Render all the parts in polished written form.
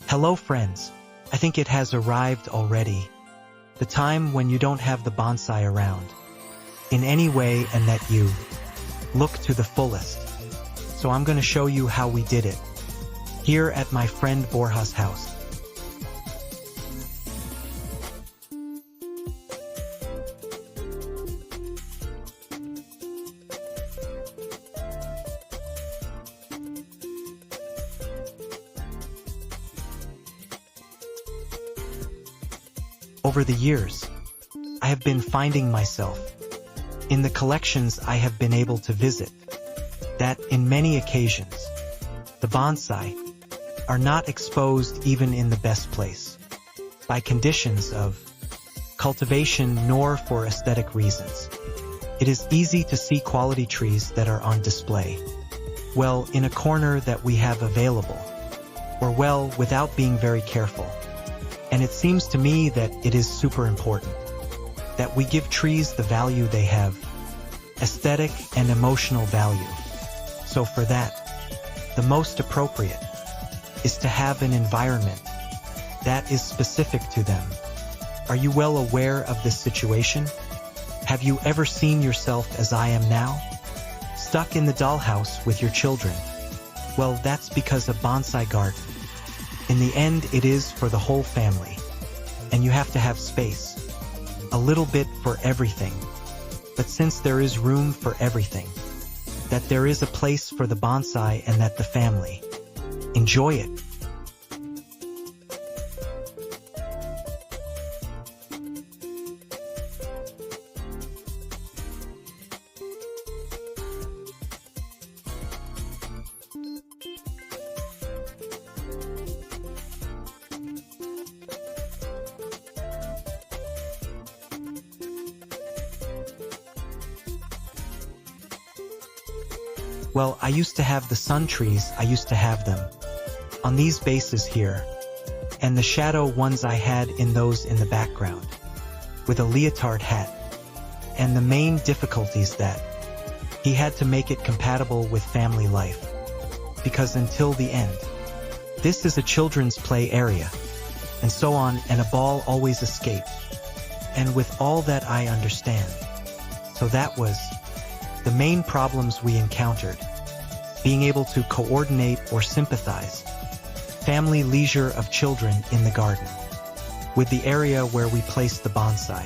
Hello friends, I think it has arrived already. The time when you don't have the bonsai around in any way and that you look to the fullest. So I'm going to show you how we did it here at my friend Borja's house. Over the years, I have been finding myself in the collections I have been able to visit that in many occasions, the bonsai are not exposed even in the best place by conditions of cultivation nor for aesthetic reasons. It is easy to see quality trees that are on display, well, in a corner that we have available, or well, without being very careful. And it seems to me that it is super important that we give trees the value they have, aesthetic and emotional value. So for that, the most appropriate is to have an environment that is specific to them. Are you well aware of this situation? Have you ever seen yourself as I am now? Stuck in the dollhouse with your children? Well, that's because a bonsai garden, in the end, it is for the whole family. And you have to have space. A little bit for everything. But since there is room for everything, that there is a place for the bonsai and that the family enjoy it. Well, I used to have the sun trees, I used to have them on these bases here, and the shadow ones I had in those in the background, with a leotard hat. And the main difficulties that he had to make it compatible with family life, because until the end, this is a children's play area, and so on, and a ball always escaped. And with all that I understand, so that was the main problems we encountered, being able to coordinate or sympathize family leisure of children in the garden with the area where we placed the bonsai.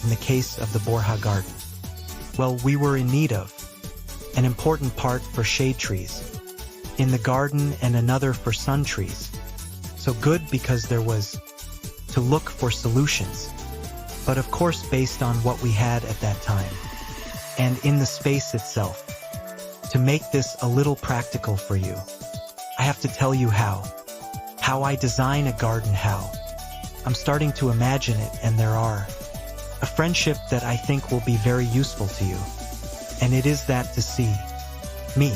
In the case of the Borja garden, well, we were in need of an important part for shade trees in the garden and another for sun trees. So good because there was to look for solutions, but of course based on what we had at that time. And in the space itself, to make this a little practical for you, I have to tell you how I design a garden, how I'm starting to imagine it, and there are a friendship that I think will be very useful to you. And it is that to see me.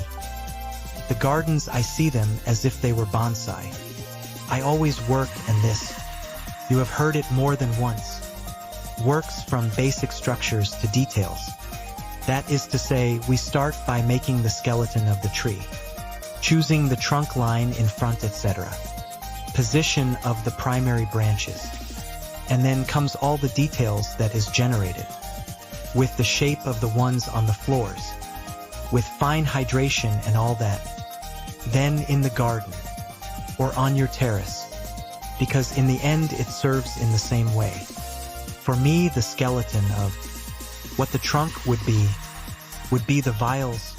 The gardens, I see them as if they were bonsai. I always work, and this, you have heard it more than once, works from basic structures to details. That is to say, we start by making the skeleton of the tree, choosing the trunk line in front, etc., position of the primary branches, and then comes all the details that is generated, with the shape of the ones on the floors, with fine hydration and all that. Then in the garden, or on your terrace, because in the end it serves in the same way. For me, the skeleton of what the trunk would be the vials.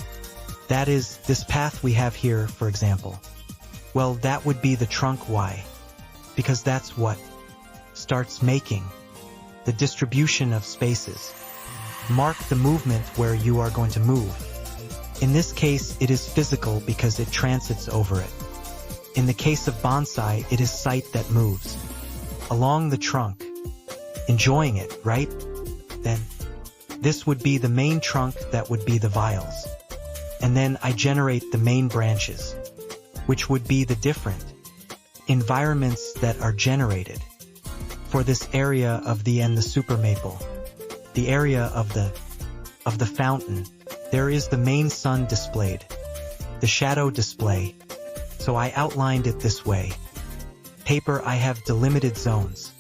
That is, this path we have here, for example. Well, that would be the trunk. Why? Because that's what starts making the distribution of spaces. Mark the movement where you are going to move. In this case, it is physical because it transits over it. In the case of bonsai, it is sight that moves along the trunk, enjoying it, right? Then this would be the main trunk, that would be the vials. And then I generate the main branches, which would be the different environments that are generated for this area of the super maple, the area of the fountain. There is the main sun displayed, the shadow display, So I outlined it this way. Paper, I have delimited zones.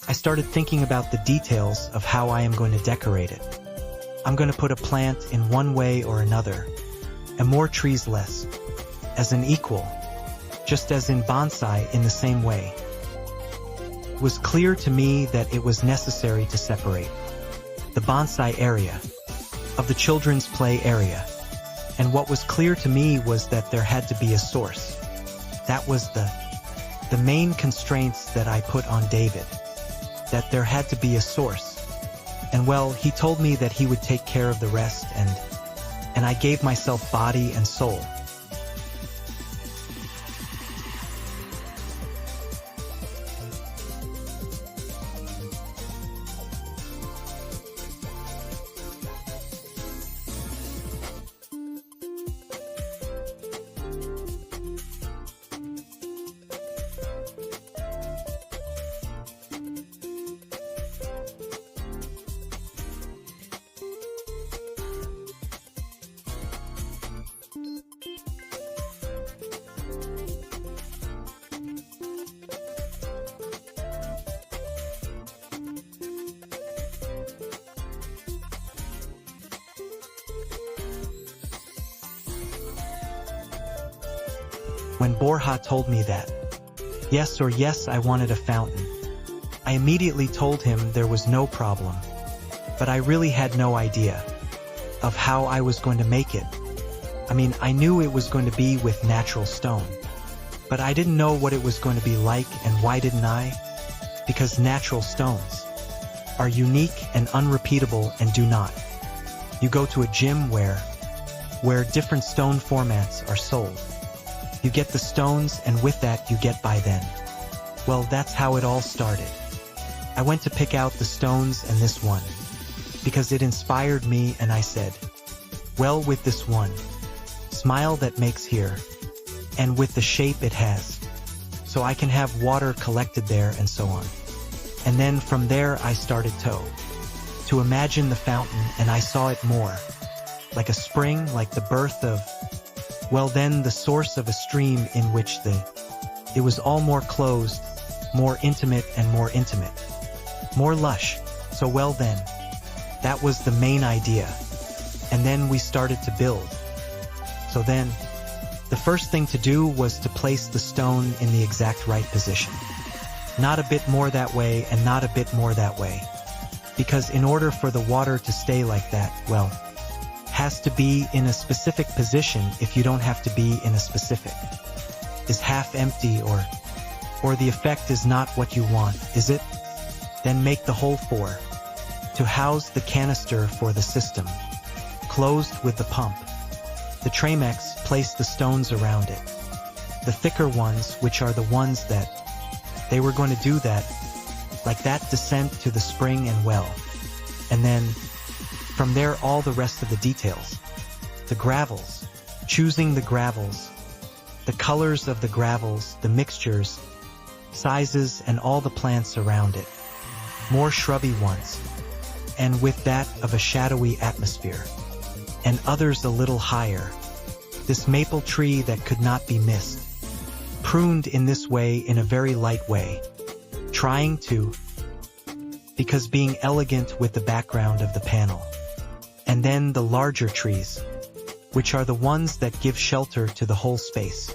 I started thinking about the details of how I am going to decorate it. I'm going to put a plant in one way or another, and more trees less, as an equal, just as in bonsai in the same way. It was clear to me that it was necessary to separate the bonsai area of the children's play area. And what was clear to me was that there had to be a source. That was the main constraints that I put on David. That there had to be a source. And well, he told me that he would take care of the rest, and I gave myself body and soul. When Borja told me that, yes, I wanted a fountain, I immediately told him there was no problem, but I really had no idea of how I was going to make it. I mean, I knew it was going to be with natural stone, but I didn't know what it was going to be like. And why didn't I? Because natural stones are unique and unrepeatable and do not. You go to a gym where different stone formats are sold. You get the stones, and with that you get by then. Well, that's how it all started. I went to pick out the stones and this one, because it inspired me, and I said, well, with this one, smile that makes here, and with the shape it has, so I can have water collected there and so on. And then from there I started to imagine the fountain, and I saw it more like a spring, like the birth of, well, then the source of a stream in which it was all more closed, more intimate and more intimate, more lush. So well then, that was the main idea. And then we started to build. So then, the first thing to do was to place the stone in the exact right position. Not a bit more that way and not a bit more that way. Because in order for the water to stay like that, well, has to be in a specific position. If you don't have to be in a specific, is half empty or the effect is not what you want, is it? Then make the hole to house the canister for the system, closed with the pump. The Tramex, place the stones around it. The thicker ones, which are the ones that they were going to do that, like that descent to the spring and well. And then, from there all the rest of the details. The gravels, choosing the gravels, the colors of the gravels, the mixtures, sizes and all the plants around it. More shrubby ones, and with that of a shadowy atmosphere. And others a little higher. This maple tree that could not be missed. Pruned in this way in a very light way. Trying to, because being elegant with the background of the panel. And then the larger trees, which are the ones that give shelter to the whole space.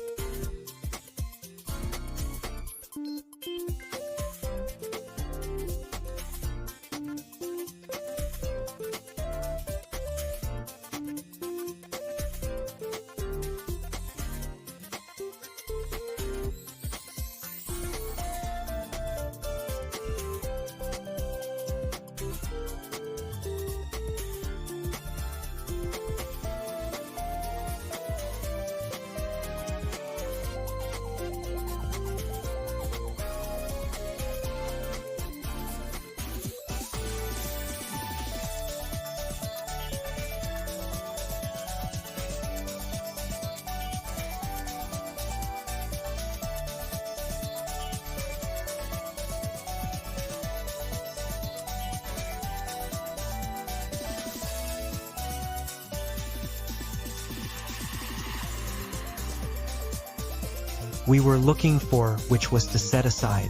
we were looking for, which was to set aside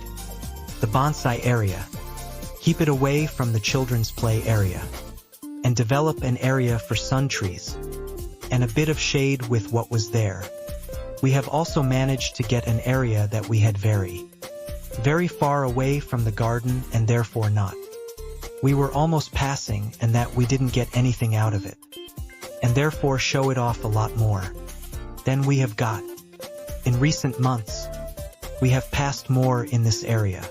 the bonsai area, keep it away from the children's play area, and develop an area for sun trees, and a bit of shade with what was there. We have also managed to get an area that we had very far away from the garden and therefore not. We were almost passing and that we didn't get anything out of it, and therefore show it off a lot more than we have got. In recent months, we have passed more in this area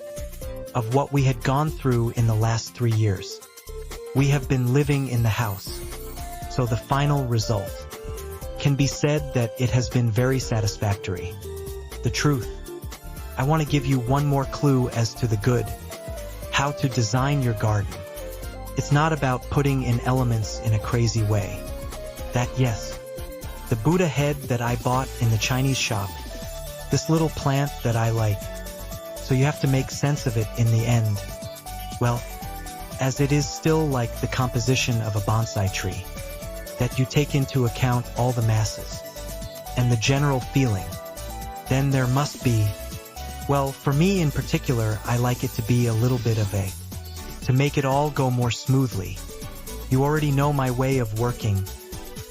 of what we had gone through in the last 3 years. We have been living in the house, so the final result can be said that it has been very satisfactory. The truth, I want to give you one more clue as to the good, how to design your garden. It's not about putting in elements in a crazy way. That yes, the Buddha head that I bought in the Chinese shop, this little plant that I like, so you have to make sense of it in the end. Well, as it is still like the composition of a bonsai tree, that you take into account all the masses and the general feeling, then there must be, well, for me in particular, I like it to be a little bit of a, to make it all go more smoothly. You already know my way of working.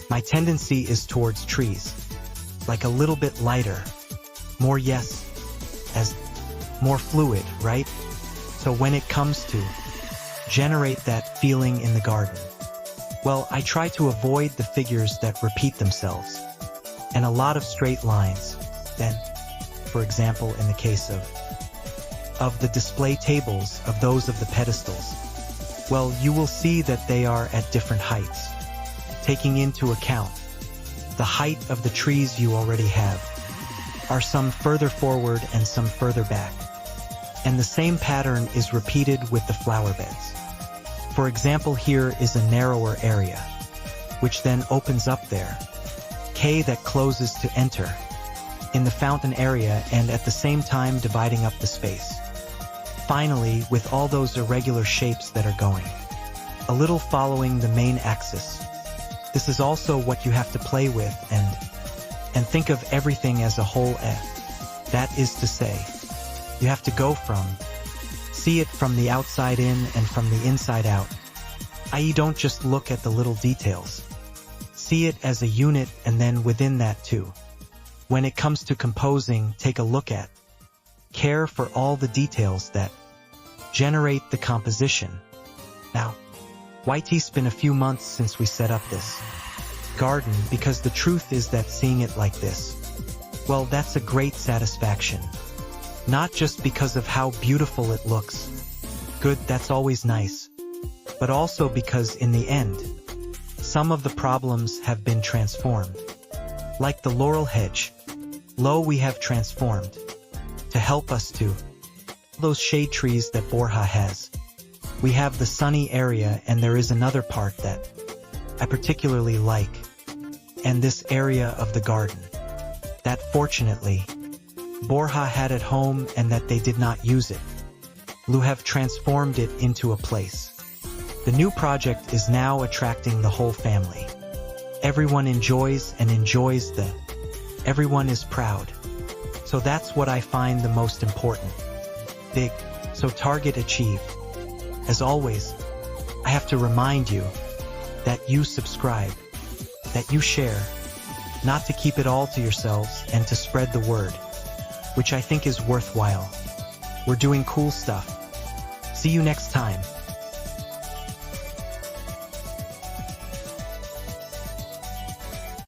My tendency is towards trees, like a little bit lighter, more yes, as more fluid, right? So when it comes to generate that feeling in the garden, well, I try to avoid the figures that repeat themselves, and a lot of straight lines. Then, for example, in the case of the display tables, of those of the pedestals, well, you will see that they are at different heights, taking into account the height of the trees you already have, are some further forward and some further back. And the same pattern is repeated with the flower beds. For example, here is a narrower area, which then opens up there, K that closes to enter, in the fountain area and at the same time dividing up the space. Finally, with all those irregular shapes that are going a little following the main axis. This is also what you have to play with and think of everything as a whole. That is to say, you have to go from, see it from the outside in and from the inside out, i.e. don't just look at the little details. See it as a unit and then within that too. When it comes to composing, take a look at, care for all the details that generate the composition. Now, it's been a few months since we set up this garden because the truth is that seeing it like this, well, that's a great satisfaction. Not just because of how beautiful it looks. Good, that's always nice. But also because in the end, some of the problems have been transformed. Like the laurel hedge, we have transformed to help us to those shade trees that Borja has. We have the sunny area and there is another part that I particularly like, and this area of the garden that fortunately Borja had at home and that they did not use it. Lu have transformed it into a place. The new project is now attracting the whole family. Everyone enjoys everyone is proud. So that's what I find the most important. Big, so target achieved. As always, I have to remind you that you subscribe, that you share, not to keep it all to yourselves and to spread the word, which I think is worthwhile. We're doing cool stuff. See you next time.